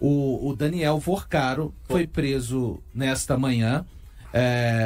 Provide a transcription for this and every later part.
O Daniel Vorcaro foi preso nesta manhã.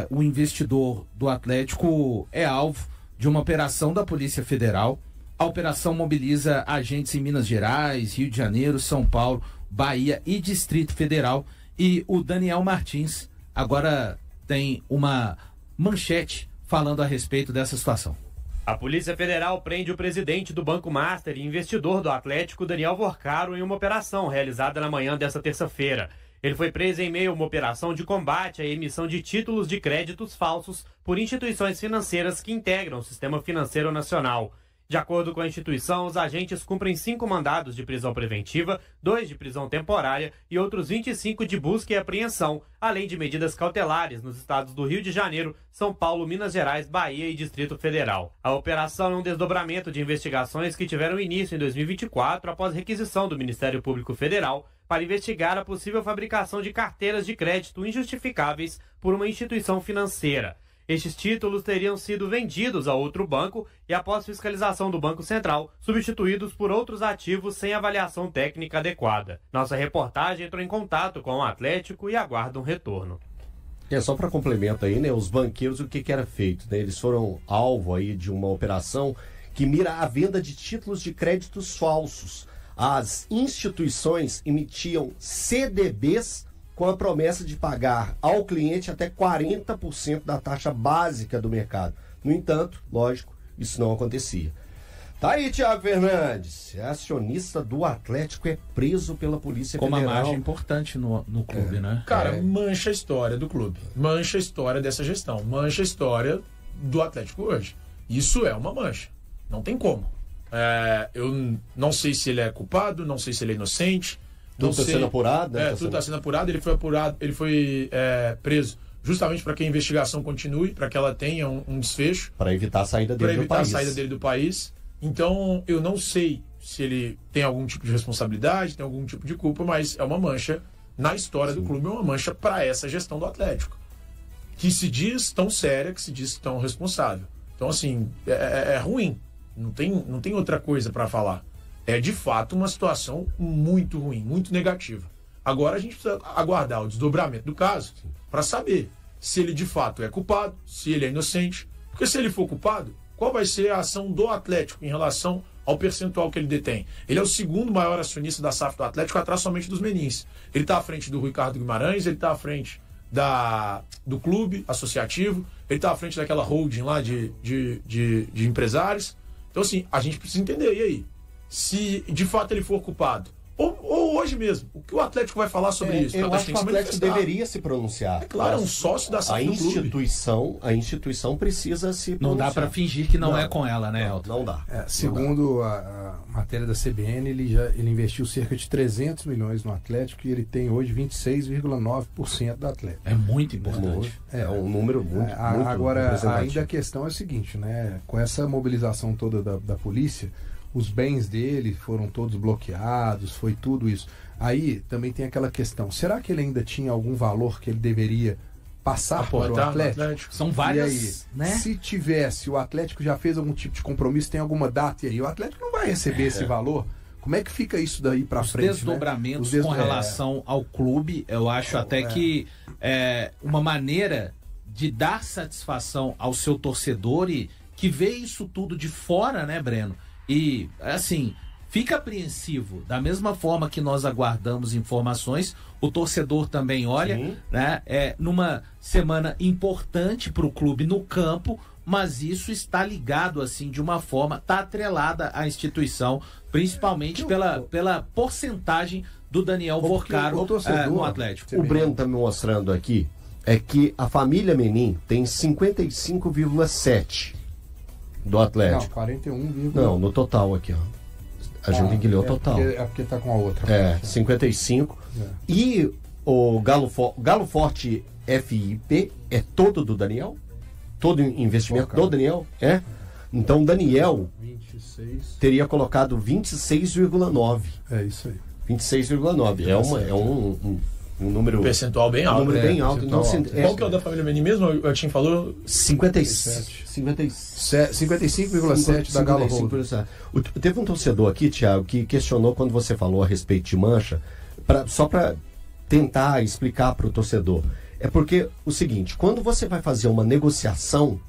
O investidor do Atlético é alvo de uma operação da Polícia Federal. A operação mobiliza agentes em Minas Gerais, Rio de Janeiro, São Paulo, Bahia e Distrito Federal. E o Daniel Martins agora tem uma manchete falando a respeito dessa situação. A Polícia Federal prende o presidente do Banco Master e investidor do Atlético, Daniel Vorcaro, em uma operação realizada na manhã desta terça-feira. Ele foi preso em meio a uma operação de combate à emissão de títulos de créditos falsos por instituições financeiras que integram o sistema financeiro nacional. De acordo com a instituição, os agentes cumprem 5 mandados de prisão preventiva, 2 de prisão temporária e outros 25 de busca e apreensão, além de medidas cautelares nos estados do Rio de Janeiro, São Paulo, Minas Gerais, Bahia e Distrito Federal. A operação é um desdobramento de investigações que tiveram início em 2024 após requisição do Ministério Público Federal para investigar a possível fabricação de carteiras de crédito injustificáveis por uma instituição financeira. Estes títulos teriam sido vendidos a outro banco e, após fiscalização do Banco Central, substituídos por outros ativos sem avaliação técnica adequada. Nossa reportagem entrou em contato com o Atlético e aguarda um retorno. Só para complemento aí, né, os banqueiros, o que era feito? Né? Eles foram alvo aí de uma operação que mira a venda de títulos de créditos falsos. As instituições emitiam CDBs com a promessa de pagar ao cliente até 40% da taxa básica do mercado. No entanto, lógico, isso não acontecia. Tá aí, Thiago Fernandes, acionista do Atlético, é preso pela Polícia Federal. Com uma margem importante no clube, né? Cara, mancha a história do clube, mancha a história dessa gestão, mancha a história do Atlético hoje. Isso é uma mancha, não tem como. Eu não sei se ele é culpado, não sei se ele é inocente. Tudo está sendo apurado, né? Tudo está sendo apurado. Ele foi preso justamente para que a investigação continue, para que ela tenha um desfecho. Para evitar a saída dele do país. Então, eu não sei se ele tem algum tipo de responsabilidade, tem algum tipo de culpa, mas é uma mancha na história do clube, é uma mancha para essa gestão do Atlético, que se diz tão séria, que se diz tão responsável. Então, assim, é ruim. Não tem outra coisa para falar. É, de fato, uma situação muito ruim, muito negativa. Agora a gente precisa aguardar o desdobramento do caso para saber se ele, de fato, é culpado, se ele é inocente. Porque se ele for culpado, qual vai ser a ação do Atlético em relação ao percentual que ele detém? Ele é o segundo maior acionista da SAF do Atlético, atrás somente dos Menins. Ele está à frente do Ricardo Guimarães, ele está à frente do clube associativo, ele está à frente daquela holding lá de empresários. Então, assim, a gente precisa entender, e aí? Se de fato ele for culpado, ou hoje mesmo, o que o Atlético vai falar sobre isso? Eu acho que o Atlético deveria se pronunciar. É claro, é um sócio da SAF do clube. A instituição precisa se pronunciar. Não dá para fingir que não é com ela, né, Elton? Não dá. Segundo a matéria da CBN, ele investiu cerca de 300 milhões no Atlético e ele tem hoje 26,9% do Atlético. É muito importante. É um número muito agora, ainda a questão é a seguinte, né? Com essa mobilização toda da polícia, os bens dele foram todos bloqueados, foi tudo isso. Aí também tem aquela questão, será que ele ainda tinha algum valor que ele deveria passar para o Atlético? São várias, e aí, né? Se tivesse, o Atlético já fez algum tipo de compromisso, tem alguma data, e aí o Atlético não vai receber esse valor. Como é que fica isso daí para frente? Os desdobramentos, né? Com relação ao clube, eu acho até que é uma maneira de dar satisfação ao seu torcedor e que vê isso tudo de fora, né, Breno? E, assim, fica apreensivo. Da mesma forma que nós aguardamos informações, o torcedor também olha, né? Numa semana importante para o clube no campo, mas isso está ligado, assim, de uma forma, está atrelada à instituição, principalmente pela porcentagem do Daniel Vorcaro no Atlético. O Breno está me mostrando aqui é que a família Menin tem 55,7% do Atlético. Não, 41, não, no total aqui, ó. A gente tem que ler o total. Porque tá com a outra. 55. E o Galo Forte FIP é todo do Daniel? Todo investimento do Daniel? Então o Daniel 26. teria colocado 26,9. É isso aí. 26,9. É um número... percentual bem alto. Um número bem alto. Então, qual que é o da família Menin mesmo? O Tim falou? 55,7 da Galo Holding. Teve um torcedor aqui, Thiago, que questionou quando você falou a respeito de mancha. só para tentar explicar para o torcedor, é porque o seguinte, quando você vai fazer uma negociação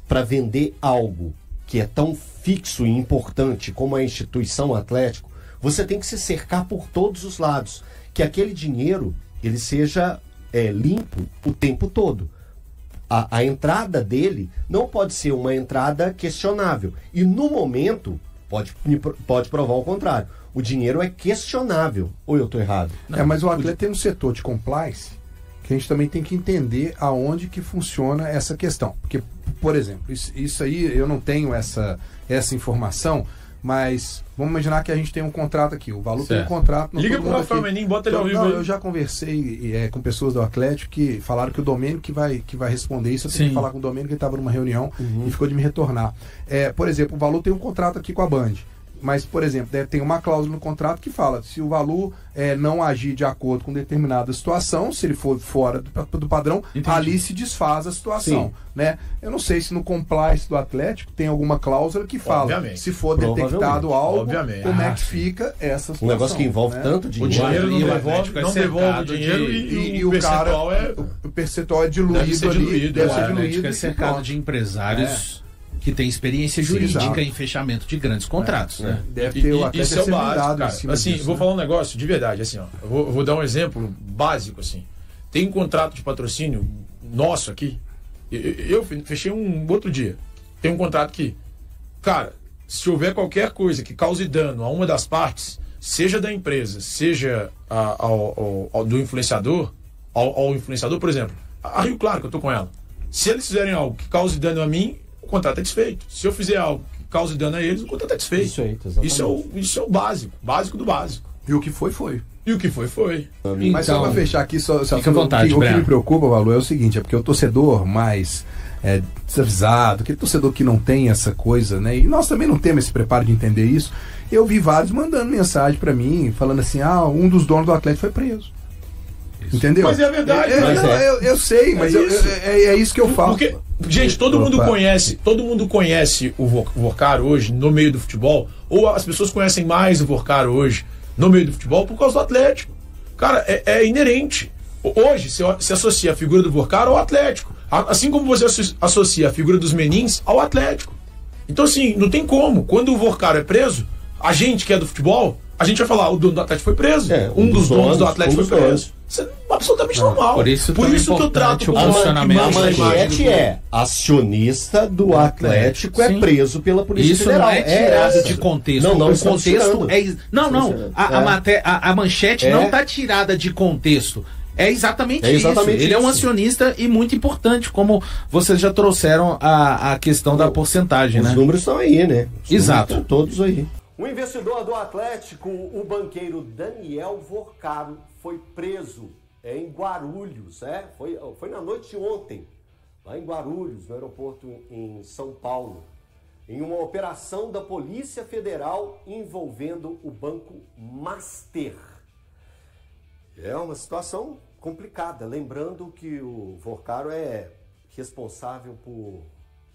para vender algo que é tão fixo e importante como a instituição Atlético, você tem que se cercar por todos os lados, que aquele dinheiro ele seja limpo o tempo todo. A entrada dele não pode ser uma entrada questionável. E no momento, pode provar o contrário. O dinheiro é questionável. Ou eu estou errado? Mas o atleta tem um setor de compliance que a gente também tem que entender aonde que funciona essa questão. Porque, por exemplo, isso aí eu não tenho essa informação, mas vamos imaginar que a gente tem um contrato aqui. O Valu tem um contrato. Liga pro Rafael Menin, bota ele ao vivo. Eu já conversei com pessoas do Atlético que falaram que o Domênico que vai responder isso. Eu tenho que falar com o Domênico, que ele estava numa reunião e ficou de me retornar. Por exemplo, o Valu tem um contrato aqui com a Band. Mas, por exemplo, tem uma cláusula no contrato que fala se o Valu não agir de acordo com determinada situação, se ele for fora do padrão, ali se desfaz a situação. Né? Eu não sei se no compliance do Atlético tem alguma cláusula que fala se for detectado algo, como é que fica essa situação. Um negócio que envolve tanto dinheiro. O dinheiro não devolve o dinheiro e o percentual o percentual é diluído ali. Deve ser diluído. É cercado de empresários que tem experiência jurídica em fechamento de grandes contratos, né? Deve ter o Atlético. Isso é o básico, cara. Assim, vou falar um negócio de verdade, assim, ó. Eu vou dar um exemplo básico, assim. Tem um contrato de patrocínio nosso aqui. Eu fechei um outro dia. Tem um contrato que, cara, se houver qualquer coisa que cause dano a uma das partes, seja da empresa, seja do influenciador, ao influenciador, por exemplo, a Rio Claro, que eu tô com ela. Se eles fizerem algo que cause dano a mim, o contrato é desfeito. Se eu fizer algo que cause dano a eles, o contrato é desfeito. Isso é o básico do básico. E o que foi. E o que foi. Então, mas só para fechar aqui, fica à vontade, o que me preocupa, Valu, é o seguinte, é porque o torcedor mais desavisado, aquele torcedor que não tem essa coisa, né? E nós também não temos esse preparo de entender isso. Eu vi vários mandando mensagem para mim, falando assim, um dos donos do Atlético foi preso. Entendeu? Mas é verdade. Eu sei, mas é isso que eu falo. Porque, gente, todo mundo conhece o Vorcar hoje no meio do futebol, ou as pessoas conhecem mais o Vorcar hoje no meio do futebol por causa do Atlético. Cara, é inerente. Hoje se associa a figura do Vorcar ao Atlético, assim como você associa a figura dos Menins ao Atlético. Então, assim, não tem como. Quando o Vorcar é preso, a gente que é do futebol, a gente vai falar, o dono do Atlético foi preso. Um dos donos do Atlético foi preso. Isso é absolutamente normal. Por isso que eu trato o funcionamento. A Manchete acionista do Atlético, é preso pela Polícia Federal. Isso não é tirado de contexto. Não, o contexto é... A Manchete não está tirada de contexto. É exatamente isso. Ele é um acionista e muito importante, como vocês já trouxeram a questão da porcentagem, né? Os números estão aí, né? Exato. Estão todos aí. O investidor do Atlético, o banqueiro Daniel Vorcaro, foi preso em Guarulhos, foi na noite de ontem, lá em Guarulhos, no aeroporto em São Paulo, em uma operação da Polícia Federal envolvendo o Banco Master. É uma situação complicada, lembrando que o Vorcaro é responsável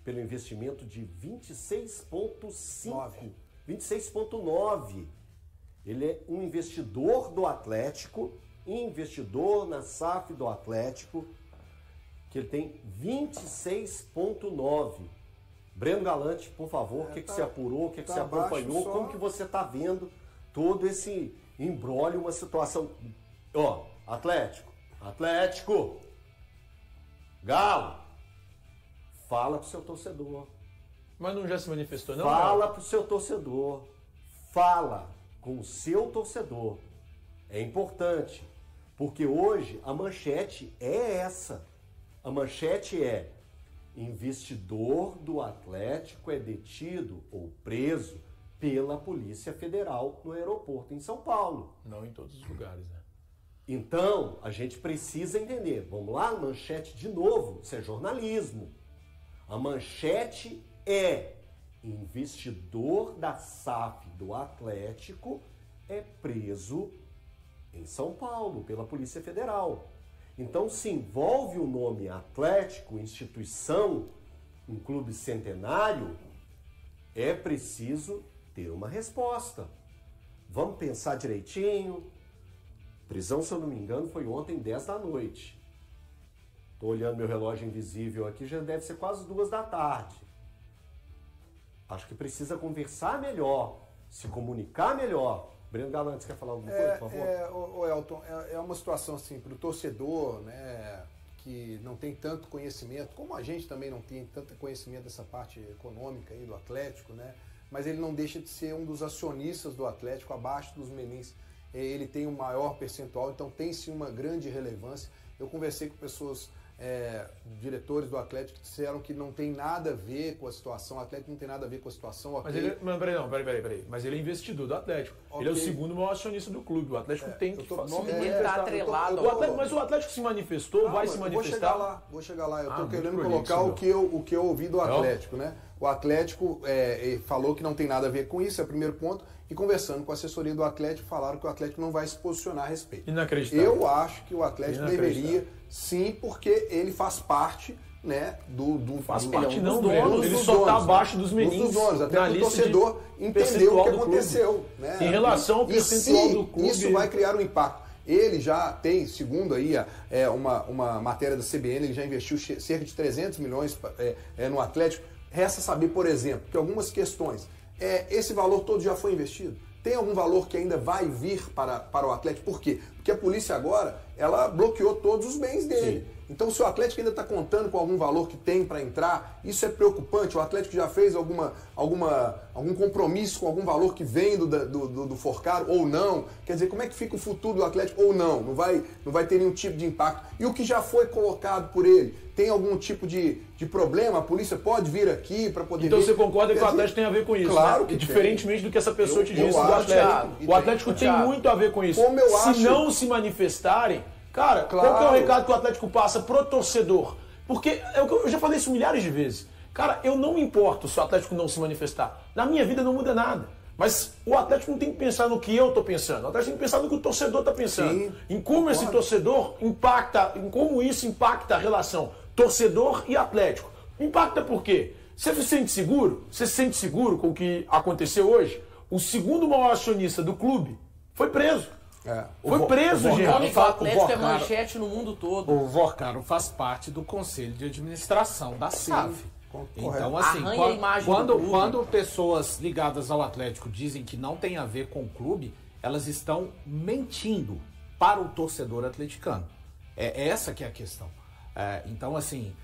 pelo investimento de 26,9. Ele é um investidor do Atlético, investidor na SAF do Atlético, que ele tem 26,9. Breno Galante, por favor, o que você apurou, o que você acompanhou, como que você está vendo todo esse imbróglio, uma situação... Atlético, Galo, fala pro seu torcedor. Mas não já se manifestou, não? Fala pro seu torcedor. Fala com o seu torcedor. É importante, porque hoje a manchete é essa. A manchete é: investidor do Atlético é detido ou preso pela Polícia Federal no aeroporto em São Paulo. Não em todos os lugares, né? Então, a gente precisa entender. Vamos lá, a manchete de novo. Isso é jornalismo. A manchete é: investidor da SAF do Atlético é preso em São Paulo pela Polícia Federal. Então, se envolve o nome Atlético, instituição, um clube centenário, é preciso ter uma resposta. Vamos pensar direitinho. Prisão, se eu não me engano, foi ontem, 10 da noite. Estou olhando meu relógio invisível aqui, já deve ser quase 2 da tarde. Acho que precisa conversar melhor, se comunicar melhor. Breno Galante, quer falar alguma coisa, por favor? Elton, é uma situação assim, para o torcedor, né, que não tem tanto conhecimento, como a gente também não tem tanto conhecimento dessa parte econômica aí do Atlético, né, mas ele não deixa de ser um dos acionistas do Atlético, abaixo dos Menins. Ele tem um maior percentual, então tem sim uma grande relevância. Eu conversei com pessoas, diretores do Atlético, que disseram que não tem nada a ver com a situação, o Atlético não tem nada a ver com a situação. Mas ele, peraí. Mas ele é investidor do Atlético. Okay. Ele é o segundo maior acionista do clube. O Atlético tem que se manifestar atrelado. Mas o Atlético se manifestou, vai se manifestar. Vou chegar lá. Eu estou querendo colocar o que eu ouvi do Atlético, né? O Atlético falou que não tem nada a ver com isso, é o primeiro ponto. E conversando com a assessoria do Atlético, falaram que o Atlético não vai se posicionar a respeito. Inacreditável. Eu acho que o Atlético deveria, sim, porque ele faz parte, né, faz parte não, Breno. Ele só está abaixo dos Menins. Dos donos, até que o torcedor entendeu o que aconteceu. Né? Em relação ao percentual do clube. Isso vai criar um impacto. Ele já tem, segundo aí uma matéria da CBN, ele já investiu cerca de 300 milhões no Atlético. Resta saber, por exemplo, que algumas questões, esse valor todo já foi investido? Tem algum valor que ainda vai vir para o Atlético? Por quê? Porque a polícia agora, ela bloqueou todos os bens dele. Sim. Então, se o Atlético ainda está contando com algum valor que tem para entrar, isso é preocupante. O Atlético já fez algum compromisso com algum valor que vem do Forcaro ou não? Quer dizer, como é que fica o futuro do Atlético ou não? Não vai ter nenhum tipo de impacto. E o que já foi colocado por ele? Tem algum tipo de problema? A polícia pode vir aqui para poder... Então você concorda que o Atlético tem a ver com isso, claro, né? Que diferentemente do que essa pessoa te disse do Atlético. O Atlético tem muito a ver com isso. Se não se manifestarem... Cara, qual que é o recado que o Atlético passa pro torcedor? Porque eu já falei isso milhares de vezes. Cara, eu não me importo se o Atlético não se manifestar. Na minha vida não muda nada. Mas o Atlético não tem que pensar no que eu tô pensando. O Atlético tem que pensar no que o torcedor tá pensando. Sim, em como esse torcedor impacta, em como isso impacta a relação torcedor e Atlético. Impacta por quê? Você se sente seguro? Você se sente seguro com o que aconteceu hoje? O segundo maior acionista do clube foi preso. Foi preso, gente. O Atlético é manchete no mundo todo. O Vorcaro faz parte do conselho de administração da SAF. Então, assim, quando pessoas ligadas ao Atlético dizem que não tem a ver com o clube, elas estão mentindo para o torcedor atleticano. É essa que é a questão. Então, assim,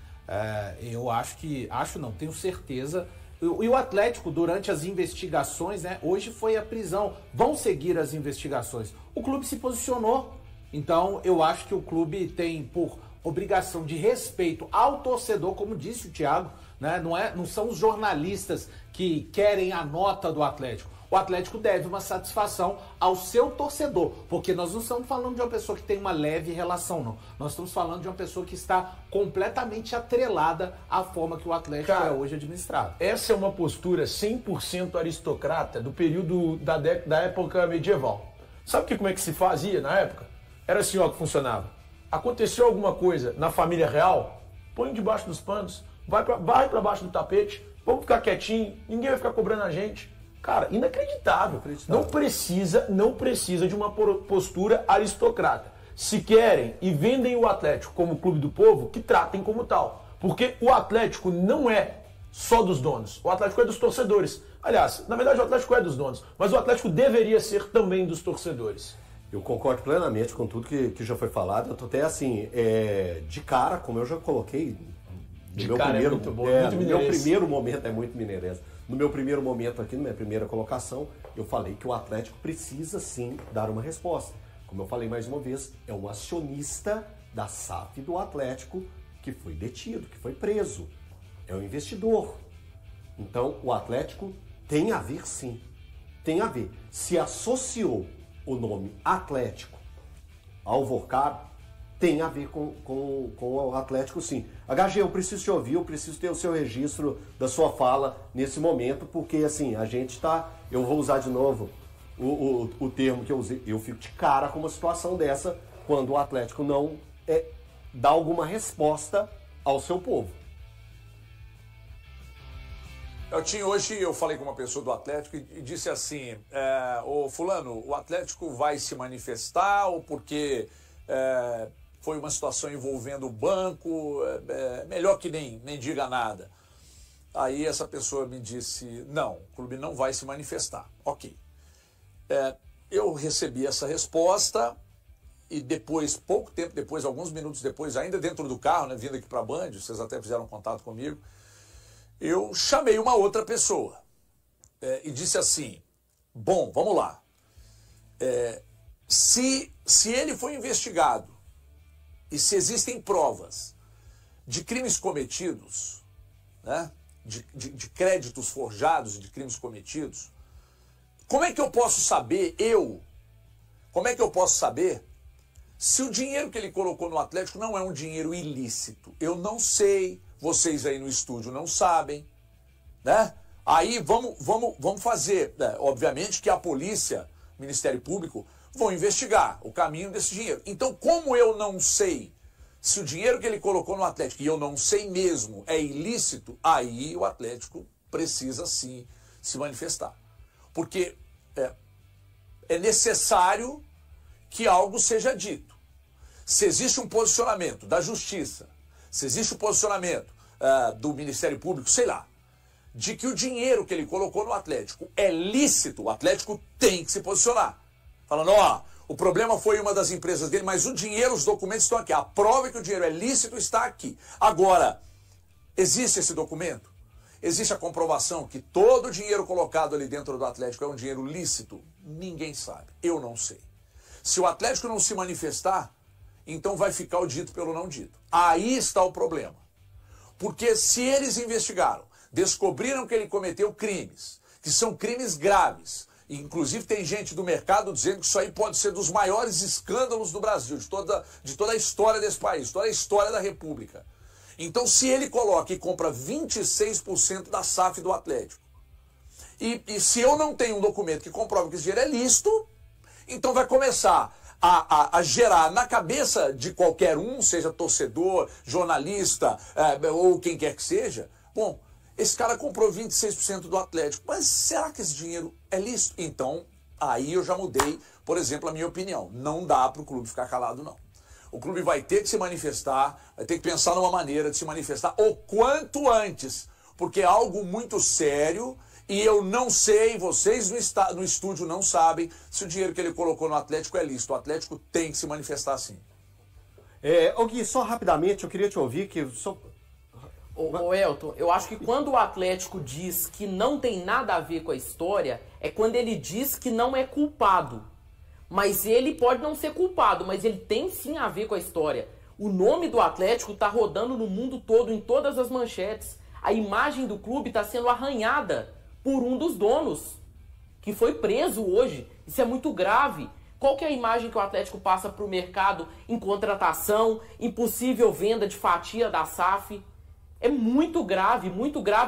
eu tenho certeza. E o Atlético, durante as investigações, né, hoje foi a prisão, vão seguir as investigações. O clube se posicionou, então eu acho que o clube tem por obrigação de respeito ao torcedor, como disse o Thiago, né, não são os jornalistas que querem a nota do Atlético. O Atlético deve uma satisfação ao seu torcedor, porque nós não estamos falando de uma pessoa que tem uma leve relação, não. Nós estamos falando de uma pessoa que está completamente atrelada à forma que o Atlético é hoje administrado. Essa é uma postura 100% aristocrata do período da época medieval. Sabe como é que se fazia na época? Era assim ó que funcionava. Aconteceu alguma coisa na família real, põe debaixo dos panos, vai para baixo do tapete, vamos ficar quietinho, ninguém vai ficar cobrando a gente. Cara, inacreditável. Não precisa de uma postura aristocrata. Se querem e vendem o Atlético como clube do povo, que tratem como tal. Porque o Atlético não é só dos donos. O Atlético é dos torcedores. Aliás, na verdade o Atlético é dos donos, mas o Atlético deveria ser também dos torcedores. Eu concordo plenamente com tudo que já foi falado. Eu tô até assim, de cara, como eu já coloquei... No meu primeiro momento é muito mineirês. No meu primeiro momento aqui, na minha primeira colocação, eu falei que o Atlético precisa sim dar uma resposta. Como eu falei mais uma vez, é um acionista da SAF do Atlético que foi detido, que foi preso. É um investidor. Então, o Atlético tem a ver sim. Tem a ver. Se associou o nome Atlético ao Vorcaro, tem a ver com o Atlético, sim. HG, eu preciso te ouvir, eu preciso ter o seu registro da sua fala nesse momento, porque, assim, a gente tá... Eu vou usar de novo o termo que eu usei. Eu fico de cara com uma situação dessa, quando o Atlético não dá alguma resposta ao seu povo. Eltinho, hoje eu falei com uma pessoa do Atlético e disse assim, ô fulano, o Atlético vai se manifestar ou porque foi uma situação envolvendo o banco, melhor que nem diga nada. Aí essa pessoa me disse, não, o clube não vai se manifestar. Ok. Eu recebi essa resposta e depois, pouco tempo depois, alguns minutos depois, ainda dentro do carro, né, vindo aqui para a Band, vocês até fizeram contato comigo, eu chamei uma outra pessoa e disse assim, bom, vamos lá, se ele foi investigado e se existem provas de crimes cometidos, né, de créditos forjados e de crimes cometidos, como é que eu posso saber, se o dinheiro que ele colocou no Atlético não é um dinheiro ilícito? Eu não sei. Vocês aí no estúdio não sabem, né? Aí vamos fazer, né? Obviamente que a polícia, Ministério Público, vão investigar o caminho desse dinheiro. Então, como eu não sei se o dinheiro que ele colocou no Atlético, e eu não sei mesmo, é ilícito, aí o Atlético precisa sim se manifestar. Porque é necessário que algo seja dito. Se existe um posicionamento da Justiça, se existe um posicionamento do Ministério Público, sei lá, de que o dinheiro que ele colocou no Atlético é lícito, o Atlético tem que se posicionar. Falando, o problema foi uma das empresas dele, mas o dinheiro, os documentos estão aqui. A prova que o dinheiro é lícito está aqui. Agora, existe esse documento? Existe a comprovação que todo o dinheiro colocado ali dentro do Atlético é um dinheiro lícito? Ninguém sabe. Eu não sei. Se o Atlético não se manifestar, então vai ficar o dito pelo não dito. Aí está o problema. Porque se eles investigaram, descobriram que ele cometeu crimes, que são crimes graves, e inclusive tem gente do mercado dizendo que isso aí pode ser dos maiores escândalos do Brasil, de toda a história desse país, toda a história da República. Então, se ele coloca e compra 26% da SAF do Atlético, e se eu não tenho um documento que comprova que esse dinheiro é lícito, então vai começar a gerar na cabeça de qualquer um, seja torcedor, jornalista, ou quem quer que seja, bom, esse cara comprou 26% do Atlético, mas será que esse dinheiro é lícito? Então, aí eu já mudei, por exemplo, a minha opinião. Não dá para o clube ficar calado, não. O clube vai ter que se manifestar, vai ter que pensar numa maneira de se manifestar o quanto antes, porque é algo muito sério e eu não sei, vocês no estúdio não sabem se o dinheiro que ele colocou no Atlético é lícito. O Atlético tem que se manifestar sim. Gui, só rapidamente, eu queria te ouvir que... Ô Elton, eu acho que quando o Atlético diz que não tem nada a ver com a história, é quando ele diz que não é culpado. Mas ele pode não ser culpado, mas ele tem sim a ver com a história. O nome do Atlético está rodando no mundo todo, em todas as manchetes. A imagem do clube está sendo arranhada por um dos donos, que foi preso hoje. Isso é muito grave. Qual que é a imagem que o Atlético passa para o mercado em contratação, em possível venda de fatia da SAF? É muito grave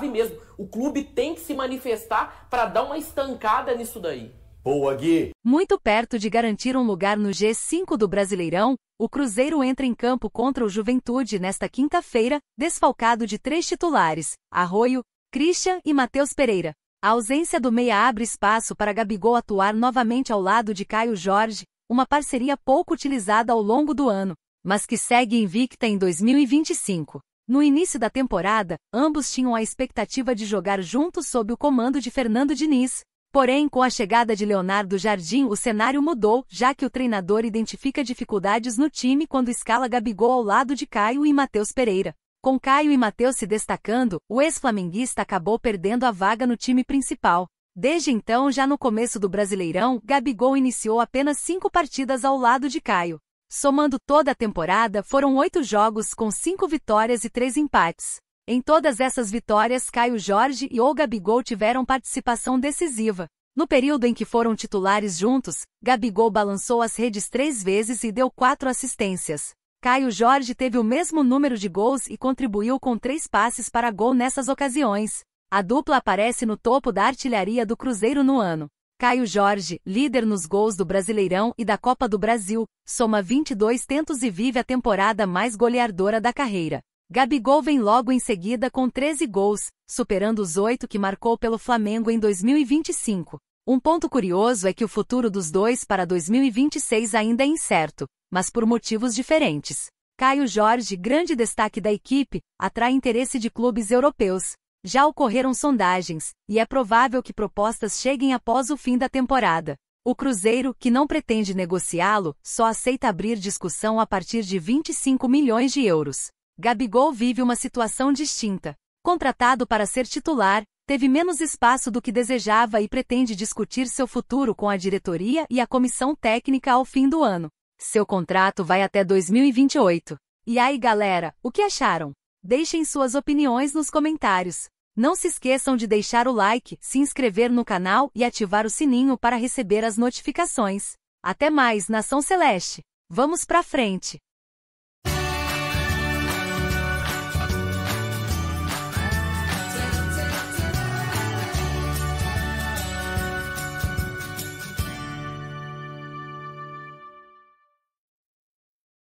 mesmo. O clube tem que se manifestar para dar uma estancada nisso daí. Boa, Gui! Muito perto de garantir um lugar no G5 do Brasileirão, o Cruzeiro entra em campo contra o Juventude nesta quinta-feira, desfalcado de 3 titulares, Arroio, Christian e Matheus Pereira. A ausência do meia abre espaço para Gabigol atuar novamente ao lado de Caio Jorge, uma parceria pouco utilizada ao longo do ano, mas que segue invicta em 2025. No início da temporada, ambos tinham a expectativa de jogar juntos sob o comando de Fernando Diniz. Porém, com a chegada de Leonardo Jardim, o cenário mudou, já que o treinador identifica dificuldades no time quando escala Gabigol ao lado de Caio e Matheus Pereira. Com Caio e Matheus se destacando, o ex-flamenguista acabou perdendo a vaga no time principal. Desde então, já no começo do Brasileirão, Gabigol iniciou apenas 5 partidas ao lado de Caio. Somando toda a temporada, foram 8 jogos com 5 vitórias e 3 empates. Em todas essas vitórias, Caio Jorge e o Gabigol tiveram participação decisiva. No período em que foram titulares juntos, Gabigol balançou as redes 3 vezes e deu 4 assistências. Caio Jorge teve o mesmo número de gols e contribuiu com 3 passes para gol nessas ocasiões. A dupla aparece no topo da artilharia do Cruzeiro no ano. Caio Jorge, líder nos gols do Brasileirão e da Copa do Brasil, soma 22 tentos e vive a temporada mais goleadora da carreira. Gabigol vem logo em seguida com 13 gols, superando os 8 que marcou pelo Flamengo em 2025. Um ponto curioso é que o futuro dos dois para 2026 ainda é incerto, mas por motivos diferentes. Caio Jorge, grande destaque da equipe, atrai interesse de clubes europeus. Já ocorreram sondagens, e é provável que propostas cheguem após o fim da temporada. O Cruzeiro, que não pretende negociá-lo, só aceita abrir discussão a partir de 25 milhões de euros. Gabigol vive uma situação distinta. Contratado para ser titular, teve menos espaço do que desejava e pretende discutir seu futuro com a diretoria e a comissão técnica ao fim do ano. Seu contrato vai até 2028. E aí, galera, o que acharam? Deixem suas opiniões nos comentários. Não se esqueçam de deixar o like, se inscrever no canal e ativar o sininho para receber as notificações. Até mais, Nação Celeste! Vamos pra frente!